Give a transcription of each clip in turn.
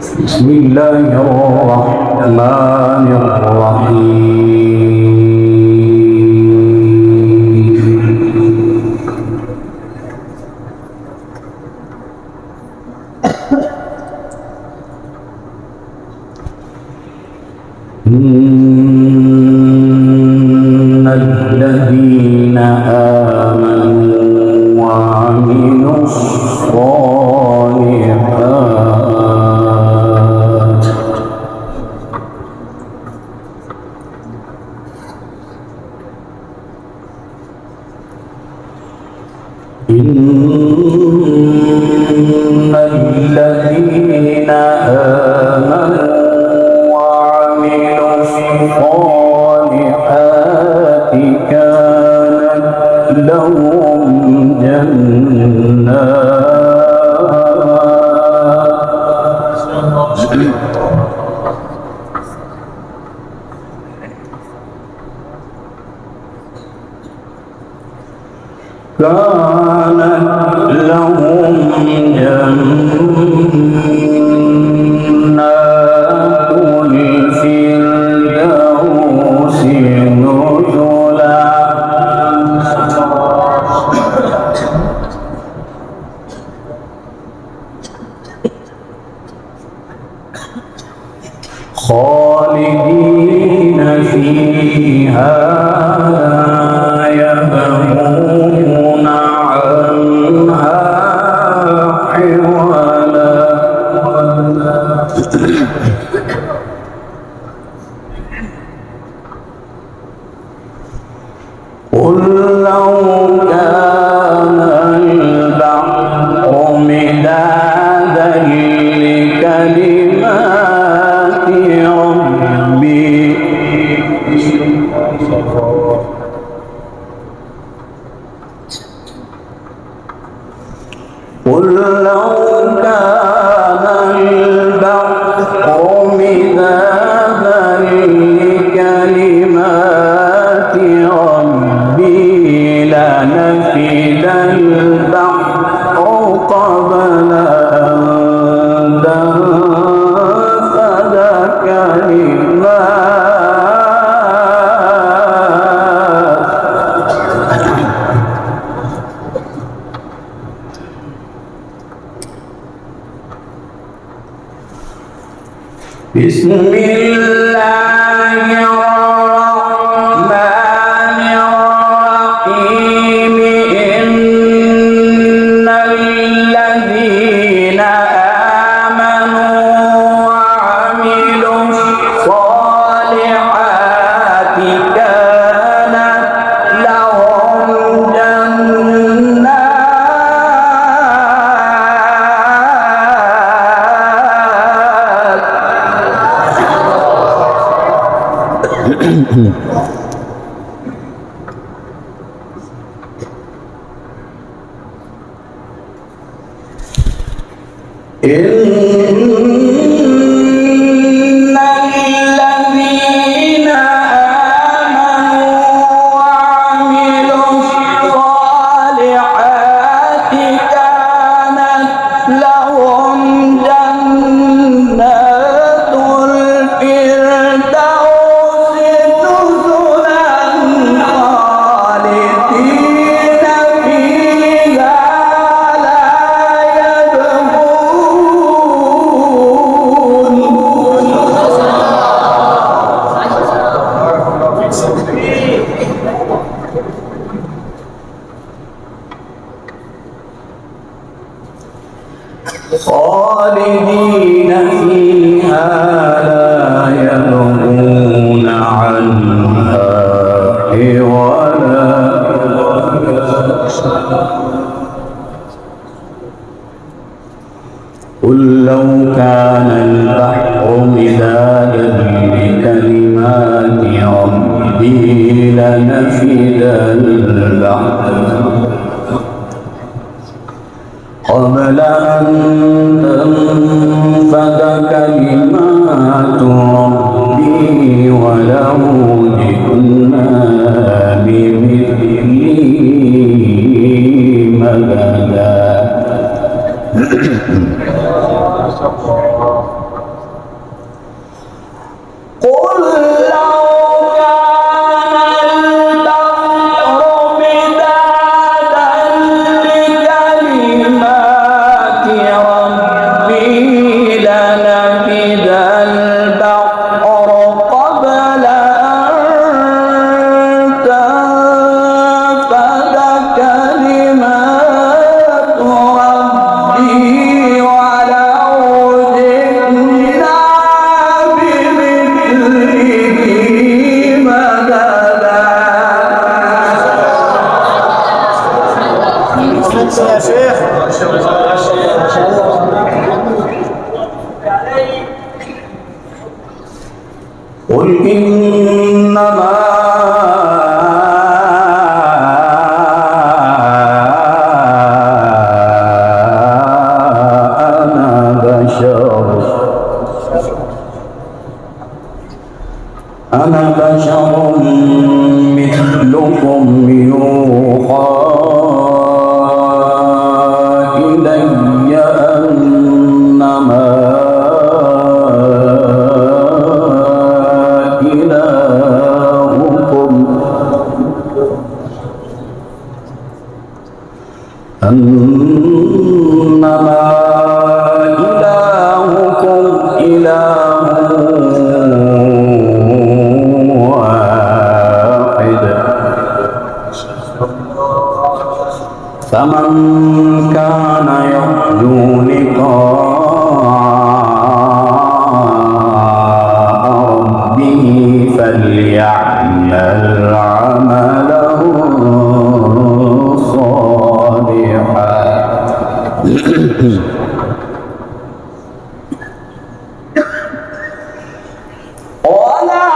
بسم الله الرحمن الرحيم إن الذين آمنوا وعملوا الصالحات إن الذين آمنوا وعملوا الصالحات كانت لهم جنات الفردوس نزلا خالدين فيها لا يبغون عنها حولا قل لو كان البحر مدادا لكلمات ربي قل لو كان البحر مدادا لكلمات ربي لنفد البحر قبل أن تنفد بسم الله الرحمن الرحيم إن الذين آمنوا وعملوا الصالحات كانت لهم إن الذين آمنوا وعملوا الصالحات كانت لهم جنات الفردوس نزلا خالدين فيها لا خالدين فيها لا يبغون عنها حولا قل لو كان البحر مدادا لكلمات ربي لنفد البحر قبل أن تنفد كلمات ربي ولو جئنا بمثله مددا يا شيخ. قل إنما أنا بشر مثلكم يوحى إلي أنما إلهكم إله واحد فمن كان يرجو لقاء ربه فليعمل عملا صالحا ولا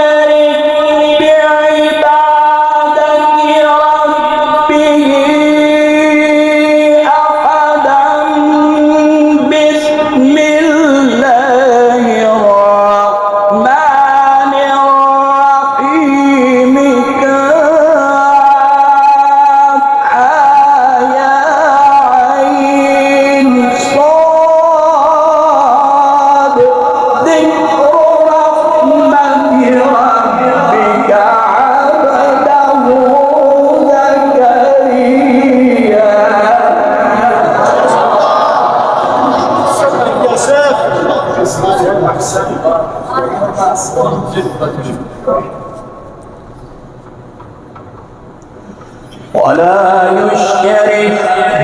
يشرك بعبادة ربه أحدا. بسم الله الرحمن الرحيم. ولا يشرك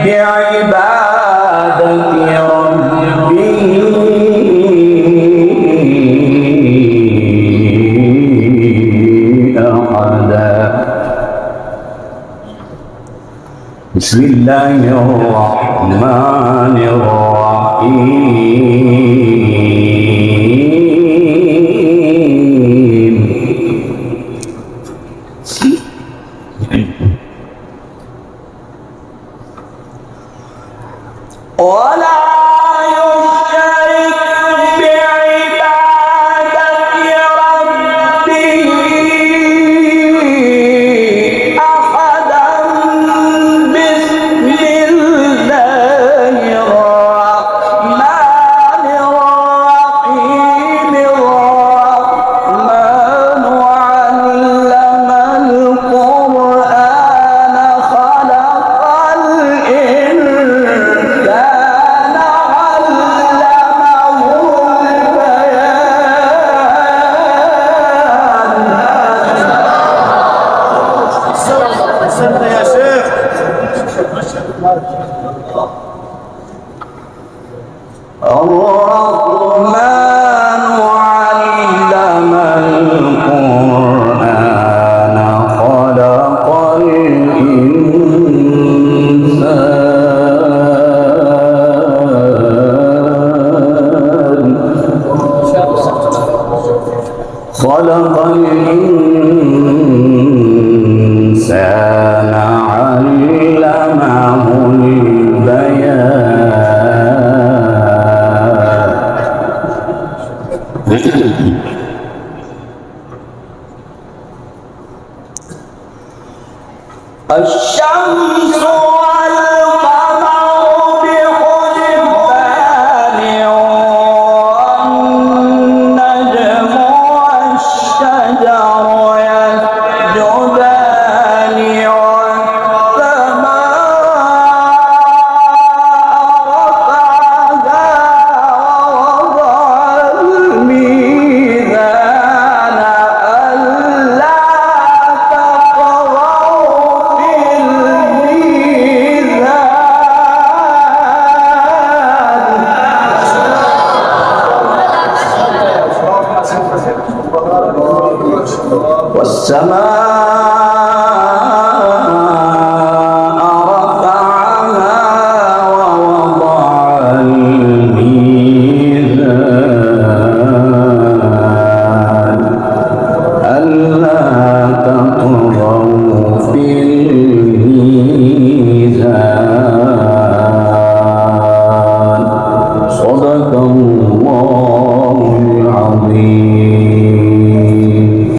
بعبادة ربه أحدا. بسم الله الرحمن الرحيم. الرحمن علم القرآن خلق الإنسان علمه أحسنت يا شيخ. الرحمن علم القرآن خلق الإنسان علمه البيان. الشمس والقمر بحسبان والنجم والشجر يسجدان والسماء رفعها ووضع الميزان الله